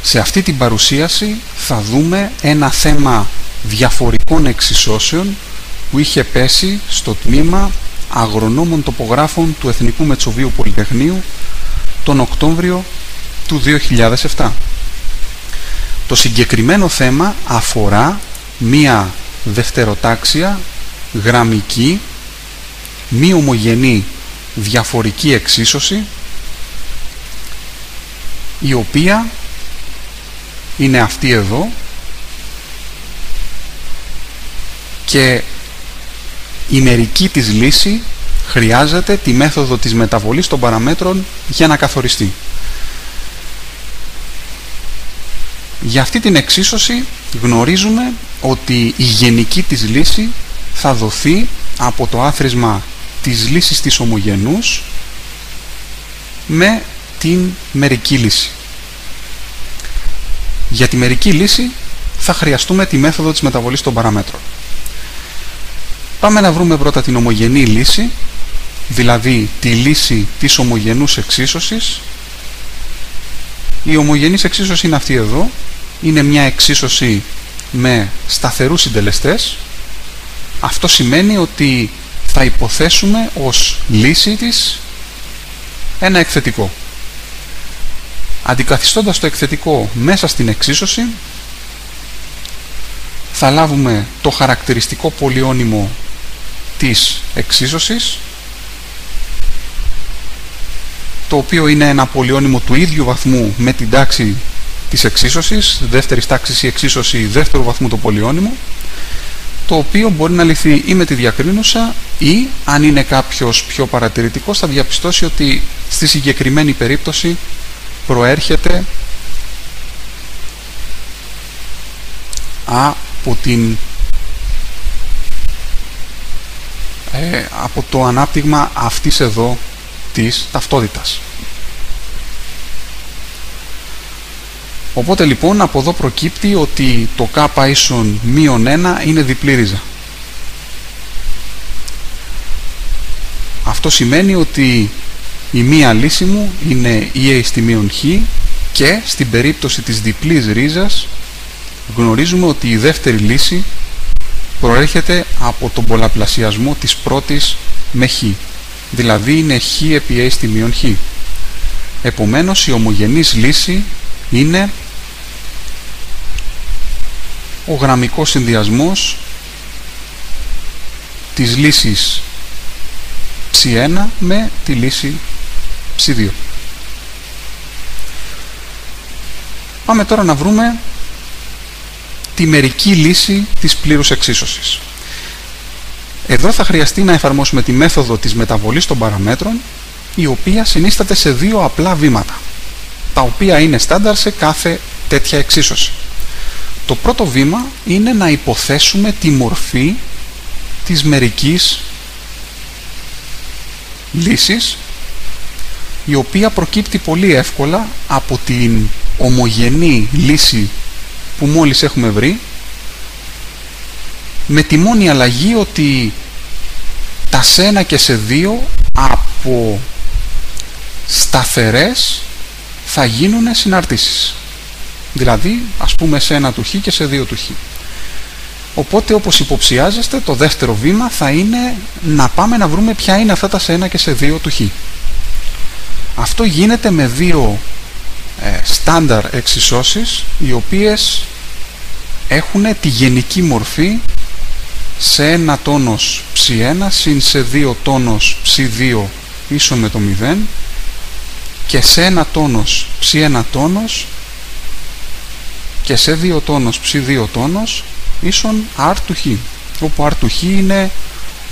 Σε αυτή την παρουσίαση θα δούμε ένα θέμα διαφορικών εξισώσεων που είχε πέσει στο τμήμα αγρονόμων τοπογράφων του Εθνικού Μετσοβίου Πολυτεχνείου τον Οκτώβριο του 2007. Το συγκεκριμένο θέμα αφορά μία δευτεροτάξια, γραμμική, μη ομογενή διαφορική εξίσωση, η οποία είναι αυτή εδώ και η μερική της λύση χρειάζεται τη μέθοδο της μεταβολής των παραμέτρων για να καθοριστεί. Για αυτή την εξίσωση γνωρίζουμε ότι η γενική της λύση θα δοθεί από το άθροισμα της λύσης της ομογενούς με την μερική λύση. Για τη μερική λύση θα χρειαστούμε τη μέθοδο της μεταβολής των παραμέτρων. Πάμε να βρούμε πρώτα την ομογενή λύση, δηλαδή τη λύση της ομογενούς εξίσωσης. Η ομογενής εξίσωση είναι αυτή εδώ. Είναι μια εξίσωση με σταθερούς συντελεστές. Αυτό σημαίνει ότι θα υποθέσουμε ως λύση της ένα εκθετικό. Αντικαθιστώντας το εκθετικό μέσα στην εξίσωση, θα λάβουμε το χαρακτηριστικό πολυώνυμο της εξίσωσης, το οποίο είναι ένα πολυώνυμο του ίδιου βαθμού με την τάξη της εξίσωσης, δεύτερης τάξης η εξίσωση δεύτερου βαθμού το πολυώνυμο, το οποίο μπορεί να λυθεί ή με τη διακρίνουσα ή, αν είναι κάποιος πιο παρατηρητικός, θα διαπιστώσει ότι στη συγκεκριμένη περίπτωση προέρχεται από το ανάπτυγμα αυτής εδώ της ταυτότητας. Οπότε λοιπόν από εδώ προκύπτει ότι το k ίσον -1 είναι διπλή ρίζα. Αυτό σημαίνει ότι η μία λύση μου είναι e στη μείον χ και στην περίπτωση της διπλής ρίζας γνωρίζουμε ότι η δεύτερη λύση προέρχεται από τον πολλαπλασιασμό της πρώτης με χ, δηλαδή είναι χ επί a στη μείον χ. Επομένως η ομογενής λύση είναι ο γραμμικός συνδυασμός της λύσης ψ1 με τη λύση ψ2. Πάμε τώρα να βρούμε τη μερική λύση της πλήρους εξίσωσης. Εδώ θα χρειαστεί να εφαρμόσουμε τη μέθοδο της μεταβολής των παραμέτρων, η οποία συνίσταται σε δύο απλά βήματα, τα οποία είναι στάνταρ σε κάθε τέτοια εξίσωση. Το πρώτο βήμα είναι να υποθέσουμε τη μορφή της μερικής λύσης, η οποία προκύπτει πολύ εύκολα από την ομογενή λύση που μόλις έχουμε βρει, με τη μόνη αλλαγή ότι τα σε 1 και σε 2 από σταθερές θα γίνουν συναρτήσεις. Δηλαδή, ας πούμε σε 1 του χ και σε 2 του χ. Οπότε, όπως υποψιάζεστε, το δεύτερο βήμα θα είναι να πάμε να βρούμε ποια είναι αυτά τα σε 1 και σε 2 του χ. Αυτό γίνεται με δύο στάνταρ εξισώσεις, οι οποίες έχουν τη γενική μορφή σε 1 τόνος ψ1 συν σε 2 τόνος ψ2 ίσον με το 0 και σε 1 τόνος ψ1 τόνος και σε 2 τόνος ψ2 τόνος ίσον r του χ, όπου r του χ είναι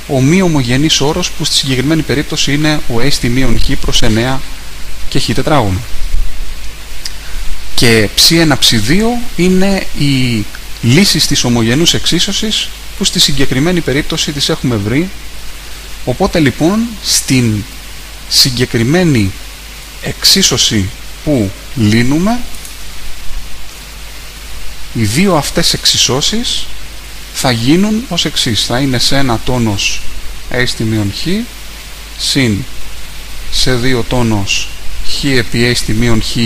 ο μη ομογενής όρος που στη συγκεκριμένη περίπτωση είναι ο a στη μείον χ προς 9 και χ τετράγωνο. Και ψ1 ψ2 είναι οι λύσεις της ομογενούς εξίσωσης που στη συγκεκριμένη περίπτωση τις έχουμε βρει. Οπότε λοιπόν στην συγκεκριμένη εξίσωση που λύνουμε, οι δύο αυτές εξισώσεις θα γίνουν ως εξής. Θα είναι σε 1 τόνος a στη μείον χ συν σε 2 τόνος χ επί a στη μείον χ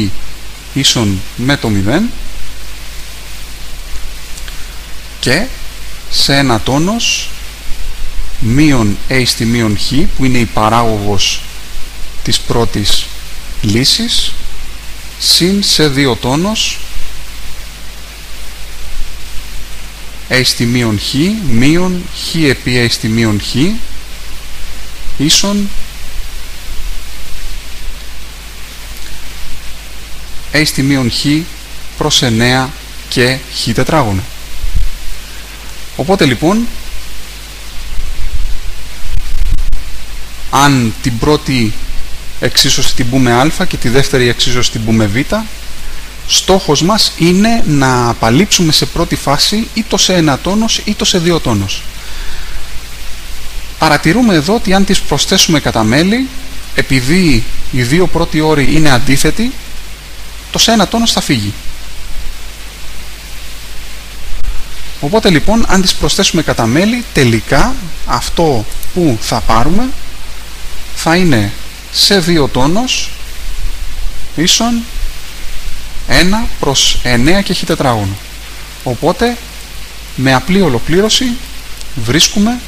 ίσον με το 0 και σε ένα τόνος μείον a στη μείον χ, που είναι η παράγωγος της πρώτης λύσης, συν σε δύο τόνος a στη μείον χ μείον χ επί a στη μείον χ ίσον a στη μείον χ προς 9 και χ τετράγωνο. Οπότε λοιπόν, αν την πρώτη εξίσωση την πούμε α και τη δεύτερη εξίσωση την πούμε β, στόχος μας είναι να απαλείψουμε σε πρώτη φάση είτε σε ένα τόνος είτε σε δύο τόνος. Παρατηρούμε εδώ ότι αν τις προσθέσουμε κατά μέλη, επειδή οι δύο πρώτοι όροι είναι αντίθετοι, το σε ένα τόνος θα φύγει. Οπότε λοιπόν, αν τις προσθέσουμε κατά μέλη, τελικά αυτό που θα πάρουμε θα είναι σε δύο τόνος ίσον 1 προς 9 και χ τετράγωνο. Οπότε με απλή ολοκλήρωση βρίσκουμε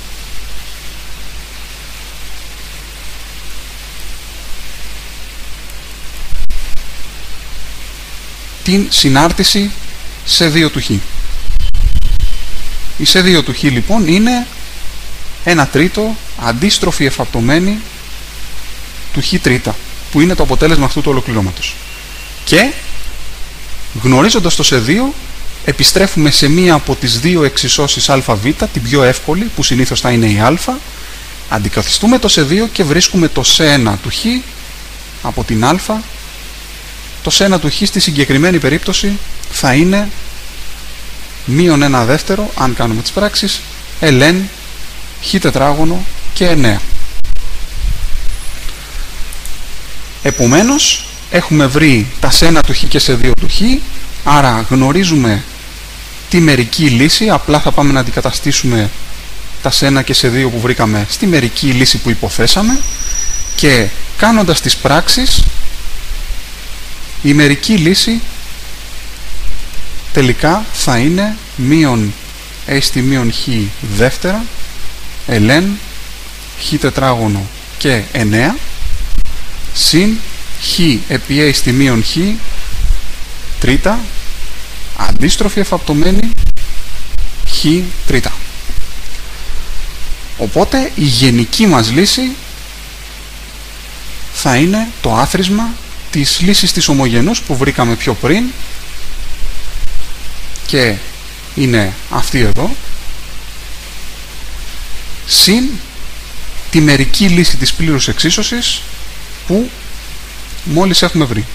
την συνάρτηση σε 2 του χ. Η σε 2 του χ λοιπόν είναι 1 τρίτο αντίστροφη εφαπτωμένη του χ τρίτα, που είναι το αποτέλεσμα αυτού του ολοκληρώματος. Και γνωρίζοντας το σε 2, επιστρέφουμε σε μία από τις δύο εξισώσεις αβ, την πιο εύκολη, που συνήθως θα είναι η α, αντικαθιστούμε το σε 2 και βρίσκουμε το σε 1 του χ από την α. Το σε 1 του χ στη συγκεκριμένη περίπτωση θα είναι μείον 1 δεύτερο, αν κάνουμε τις πράξεις, ln χ τετράγωνο και 9. Επομένως, έχουμε βρει τα σε 1 του χ και σε 2 του χ, άρα γνωρίζουμε τη μερική λύση, απλά θα πάμε να αντικαταστήσουμε τα σε 1 και σε 2 που βρήκαμε στη μερική λύση που υποθέσαμε, και κάνοντας τις πράξεις, η μερική λύση τελικά θα είναι μείον a στη μείον χ δεύτερα ln χ τετράγωνο και 9 συν χ επί a στη μείον χ τρίτα αντίστροφη εφαπτωμένη χ τρίτα. Οπότε η γενική μας λύση θα είναι το άθροισμα της λύσης της ομογενούς που βρήκαμε πιο πριν, και είναι αυτή εδώ, συν τη μερική λύση της πλήρους εξίσωσης που μόλις έχουμε βρει.